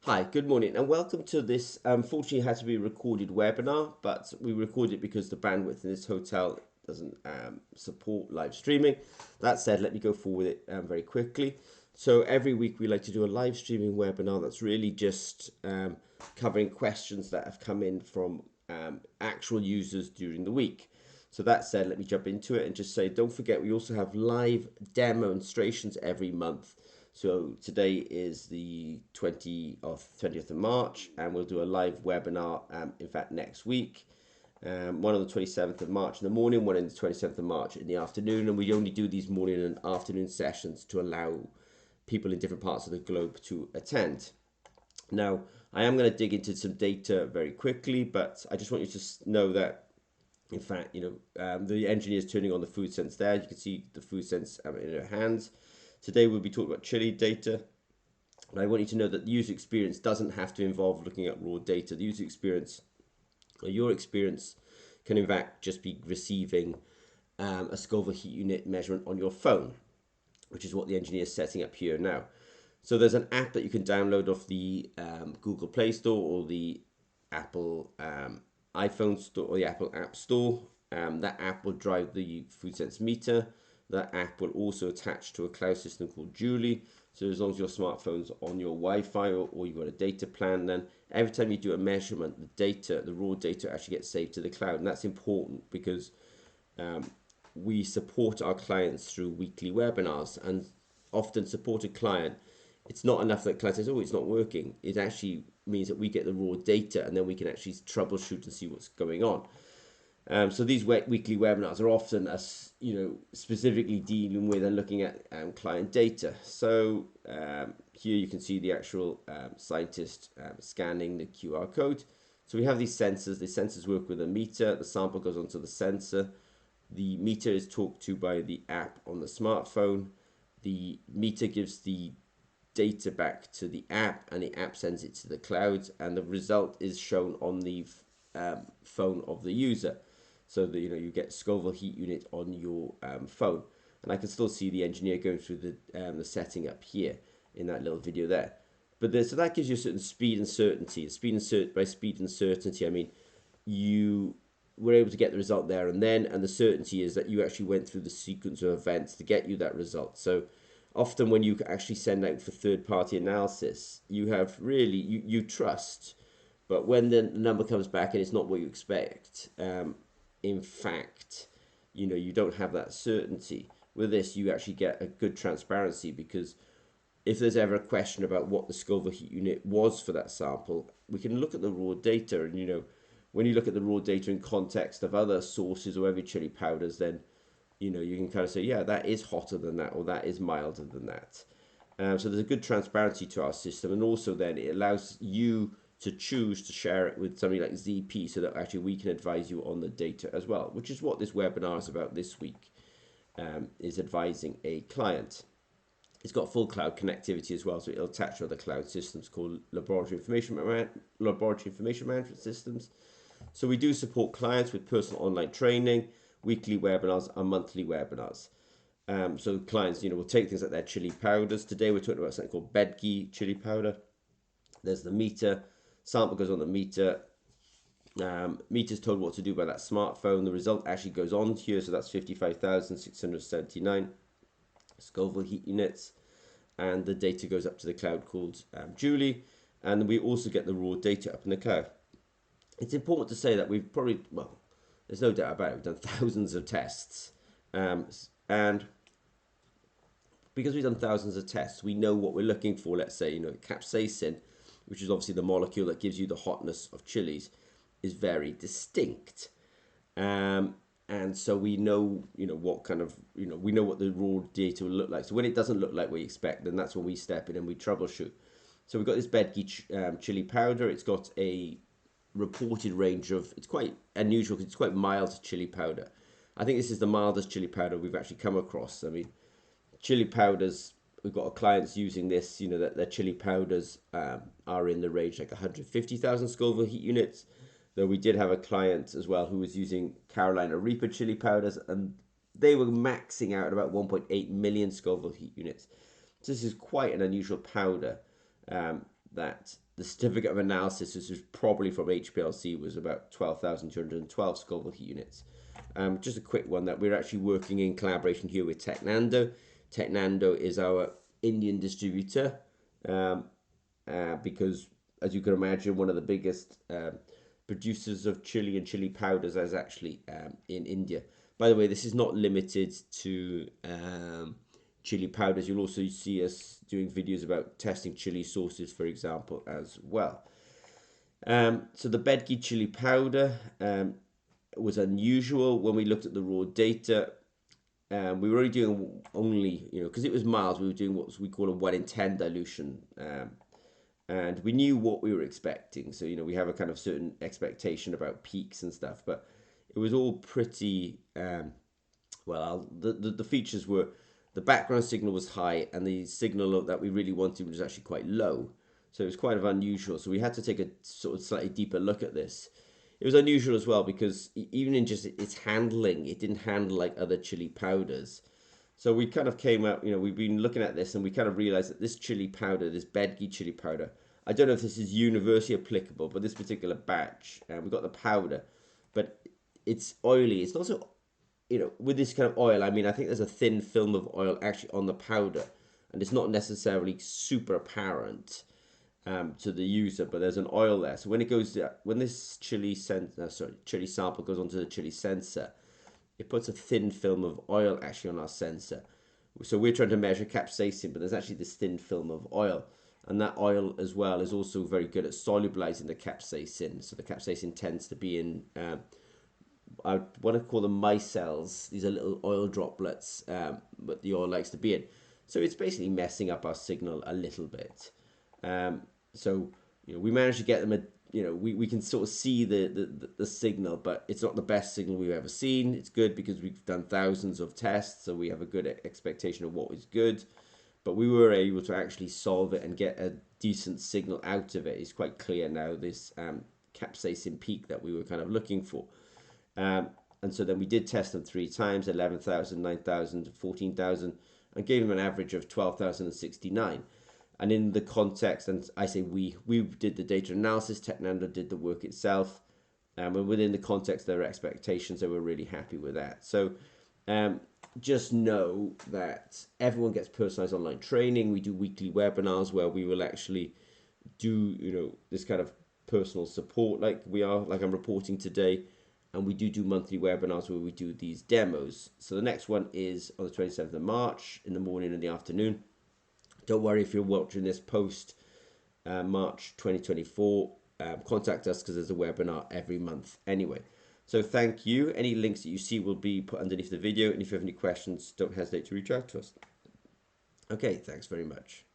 Hi, good morning, and welcome to this. Unfortunately, it had to be a recorded webinar, but we recorded it because the bandwidth in this hotel doesn't support live streaming. That said, let me go forward it very quickly. So every week we like to do a live streaming webinar that's really just covering questions that have come in from actual users during the week. So that said, let me jump into it and just say, don't forget, we also have live demonstrations every month. So today is the 20th of March, and we'll do a live webinar, in fact, next week. One on the 27th of March in the morning, one on the 27th of March in the afternoon, and we only do these morning and afternoon sessions to allow people in different parts of the globe to attend. Now, I am going to dig into some data very quickly, but I just want you to know that, in fact, the engineer is turning on the FoodSense there. You can see the FoodSense in her hands. Today we'll be talking about chili data. And I want you to know that the user experience doesn't have to involve looking at raw data. The user experience, or your experience, can in fact just be receiving a Scoville heat unit measurement on your phone, which is what the engineer is setting up here now. So there's an app that you can download off the Google Play Store or the Apple iPhone Store or the Apple App Store. That app will drive the FoodSense meter. That app will also attach to a cloud system called Julie. So as long as your smartphone's on your Wi-Fi or you've got a data plan, then every time you do a measurement, the raw data actually gets saved to the cloud. And that's important because we support our clients through weekly webinars, and often support a client. It's not enough that client says, oh, it's not working. It actually means that we get the raw data and then we can actually troubleshoot and see what's going on. So these weekly webinars are often specifically dealing with and looking at client data. So here you can see the actual scientist scanning the QR code. So we have these sensors. The sensors work with a meter. The sample goes onto the sensor. The meter is talked to by the app on the smartphone. The meter gives the data back to the app, and the app sends it to the cloud, and the result is shown on the phone of the user. So that you get Scoville heat unit on your phone, and I can still see the engineer going through the setting up here in that little video there. But so that gives you a certain speed and certainty. By speed and certainty, I mean you were able to get the result there and then, and the certainty is that you actually went through the sequence of events to get you that result. So often when you actually send out for third-party analysis, you have really you trust, but when the number comes back and it's not what you expect. In fact, you don't have that certainty. With this, you actually get a good transparency, because if there's ever a question about what the Scoville heat unit was for that sample, we can look at the raw data, and when you look at the raw data in context of other sources or every chili powders, then you can kind of say, yeah, that is hotter than that, or that is milder than that. So there's a good transparency to our system, and also then it allows you to choose to share it with something like ZP, so that actually we can advise you on the data as well, which is what this webinar is about this week, is advising a client. It's got full cloud connectivity as well, so it'll attach to other cloud systems called laboratory information management systems. So we do support clients with personal online training, weekly webinars, and monthly webinars. So clients, will take things like their chili powders. Today we're talking about something called Bedgi Chilli Powder. There's the meter. Sample goes on the meter. Meter's told what to do by that smartphone. The result actually goes on here, so that's 55,679 Scoville heat units, and the data goes up to the cloud called Julie, and we also get the raw data up in the cloud. It's important to say that we've probably, there's no doubt about it, we've done thousands of tests, and because we've done thousands of tests, we know what we're looking for. Let's say, capsaicin, which is obviously the molecule that gives you the hotness of chilies, is very distinct. And so we know, what kind of, we know what the raw data will look like. So when it doesn't look like we expect, then that's when we step in and we troubleshoot. So we've got this Bedgi chili powder. It's got a reported range of, it's quite unusual because it's quite mild chili powder. I think this is the mildest chili powder we've actually come across. I mean, chili powders, we've got our clients using this, that their chili powders are in the range like 150,000 Scoville heat units. Though we did have a client as well who was using Carolina Reaper chili powders, and they were maxing out at about 1.8 million Scoville heat units. So this is quite an unusual powder that the certificate of analysis, this was probably from HPLC, was about 12,212 Scoville units. Just a quick one that we're actually working in collaboration here with Technando. Technando is our Indian distributor, because, as you can imagine, one of the biggest producers of chili and chili powders is actually in India. By the way, this is not limited to chili powders. You'll also see us doing videos about testing chili sauces, for example, as well. So the Bedgi Chilli Powder was unusual when we looked at the raw data. We were only doing because it was mild, we were doing what we call a 1 in 10 dilution. And we knew what we were expecting. So, we have a kind of certain expectation about peaks and stuff, but it was all pretty, the features were, the background signal was high and the signal that we really wanted was actually quite low. So it was quite unusual. So we had to take a sort of slightly deeper look at this. It was unusual as well because even in just its handling, it didn't handle like other chili powders. So we kind of came out, we've been looking at this and we kind of realized that this chili powder, this Bedgi chili powder, I don't know if this is universally applicable, but this particular batch, we got the powder, but it's oily. It's not so, with this kind of oil, I think there's a thin film of oil actually on the powder, and it's not necessarily super apparent to the user, but there's an oil there. So when it goes to, when this chili sample goes onto the chili sensor, it puts a thin film of oil actually on our sensor. So we're trying to measure capsaicin, but there's actually this thin film of oil. And that oil as well is also very good at solubilizing the capsaicin. So the capsaicin tends to be in, I want to call them micelles. These are little oil droplets, but the oil likes to be in. So it's basically messing up our signal a little bit. So we managed to get them we can sort of see the signal, but it's not the best signal we've ever seen. It's good because we've done thousands of tests, so we have a good expectation of what is good. But we were able to actually solve it and get a decent signal out of it. It's quite clear now, this capsaicin peak that we were kind of looking for. And so then we did test them 3 times, 11,000, 9,000, 14,000, and gave them an average of 12,069. And in the context, and I say we did the data analysis, Technando did the work itself, and within the context of their expectations, they were really happy with that. So just know that everyone gets personalized online training. We do weekly webinars where we will actually do, this kind of personal support like I'm reporting today. And we do monthly webinars where we do these demos. So the next one is on the 27th of March in the morning and the afternoon. Don't worry if you're watching this post March 2024. Contact us because there's a webinar every month anyway. So thank you. Any links that you see will be put underneath the video. And if you have any questions, don't hesitate to reach out to us. Okay, thanks very much.